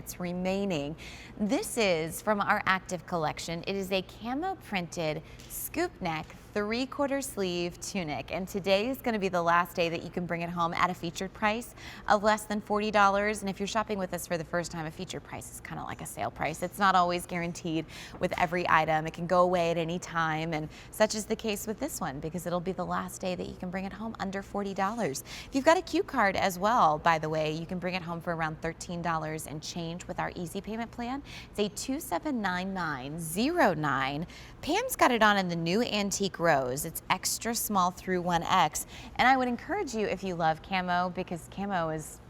pockets remaining. This is from our active collection. It is a camo printed scoop neck 3/4 sleeve tunic, and today is going to be the last day that you can bring it home at a featured price of less than $40. And if you're shopping with us for the first time, a featured price is kind of like a sale price. It's not always guaranteed with every item. It can go away at any time, and such is the case with this one because it'll be the last day that you can bring it home under $40. If you've got a Q card as well, by the way, you can bring it home for around $13 and change with our easy payment plan. It's a 279909. Pam's got it on in the new antique rose. It's extra small through 1X. And I would encourage you, if you love camo, because camo is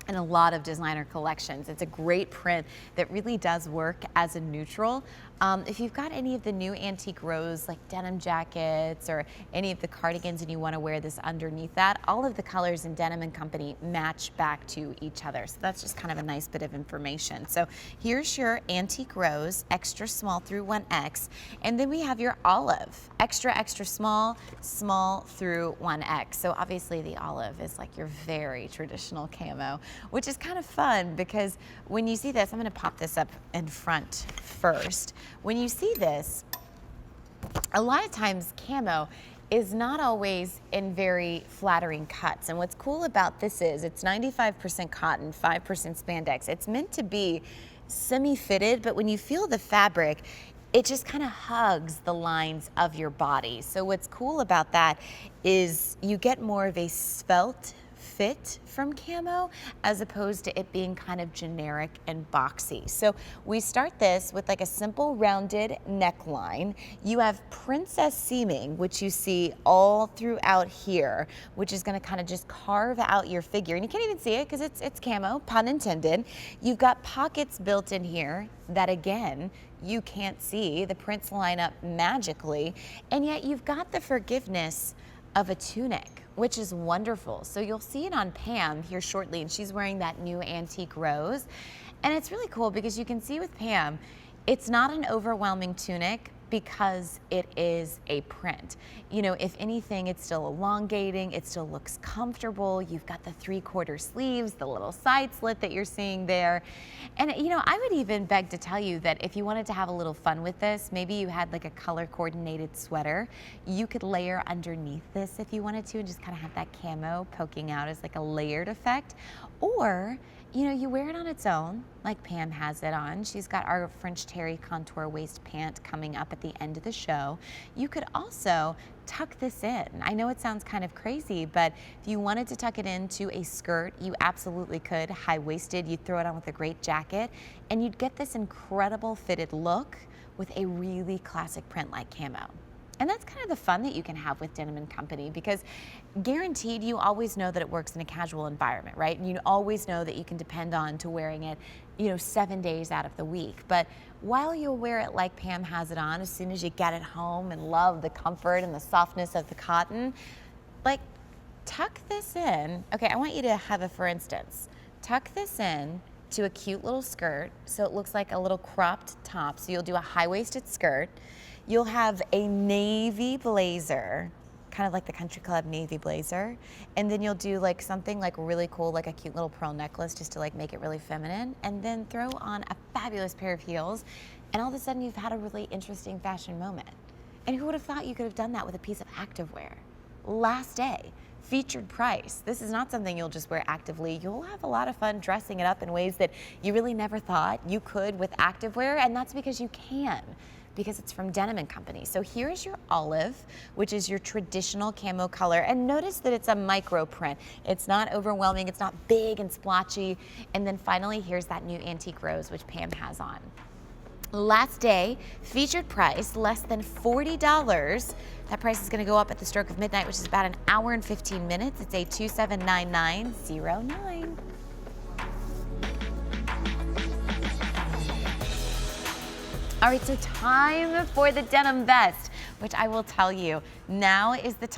in a lot of designer collections. It's a great print that really does work as a neutral. If you've got any of the new antique rose, like denim jackets or any of the cardigans, and you want to wear this underneath that, all of the colors in Denim and Company match back to each other. So that's just kind of a nice bit of information. So here's your antique rose, extra small through 1X. And then we have your olive, extra, extra small, small through 1X. So obviously the olive is like your very traditional camo, which is kind of fun because when you see this, I'm going to pop this up in front first. When you see this, a lot of times camo is not always in very flattering cuts. And what's cool about this is it's 95% cotton, 5% spandex. It's meant to be semi-fitted, but when you feel the fabric, it just kind of hugs the lines of your body. So what's cool about that is you get more of a svelte fit from camo as opposed to it being kind of generic and boxy. So we start this with like a simple rounded neckline. You have princess seaming, which you see all throughout here, which is going to kind of just carve out your figure. And you can't even see it because it's camo, pun intended. You've got pockets built in here that, again, you can't see. The prints line up magically, and yet you've got the forgiveness of a tunic, which is wonderful. So you'll see it on Pam here shortly, and she's wearing that new antique rose. And it's really cool because you can see with Pam, it's not an overwhelming tunic because it is a print. You know, if anything, it's still elongating, it still looks comfortable. You've got the 3/4 sleeves, the little side slit that you're seeing there. And you know, I would even beg to tell you that if you wanted to have a little fun with this, maybe you had like a color coordinated sweater, you could layer underneath this if you wanted to and just kind of have that camo poking out as like a layered effect. Or you know, you wear it on its own, like Pam has it on. She's got our French terry contour waist pant coming up at the end of the show. You could also tuck this in. I know it sounds kind of crazy, but if you wanted to tuck it into a skirt, you absolutely could. High-waisted, you'd throw it on with a great jacket, and you'd get this incredible fitted look with a really classic print like camo. And that's kind of the fun that you can have with Denim and Company, because guaranteed you always know that it works in a casual environment, right? And you always know that you can depend on to wearing it, you know, 7 days out of the week. But while you'll wear it like Pam has it on, as soon as you get it home and love the comfort and the softness of the cotton, like tuck this in. Okay, I want you to have a for instance. Tuck this in to a cute little skirt so it looks like a little cropped top. So you'll do a high-waisted skirt. You'll have a navy blazer, kind of like the country club navy blazer. And then you'll do like something like really cool, like a cute little pearl necklace just to like make it really feminine. And then throw on a fabulous pair of heels. And all of a sudden you've had a really interesting fashion moment. And who would have thought you could have done that with a piece of activewear? Last day, featured price. This is not something you'll just wear actively. You'll have a lot of fun dressing it up in ways that you really never thought you could with activewear. And that's because you can, because it's from Denim and Company. So here's your olive, which is your traditional camo color. And notice that it's a micro print. It's not overwhelming, it's not big and splotchy. And then finally, here's that new antique rose, which Pam has on. Last day, featured price, less than $40. That price is gonna go up at the stroke of midnight, which is about an hour and 15 minutes. It's a 279909. All right, so time for the denim vest, which I will tell you, now is the time.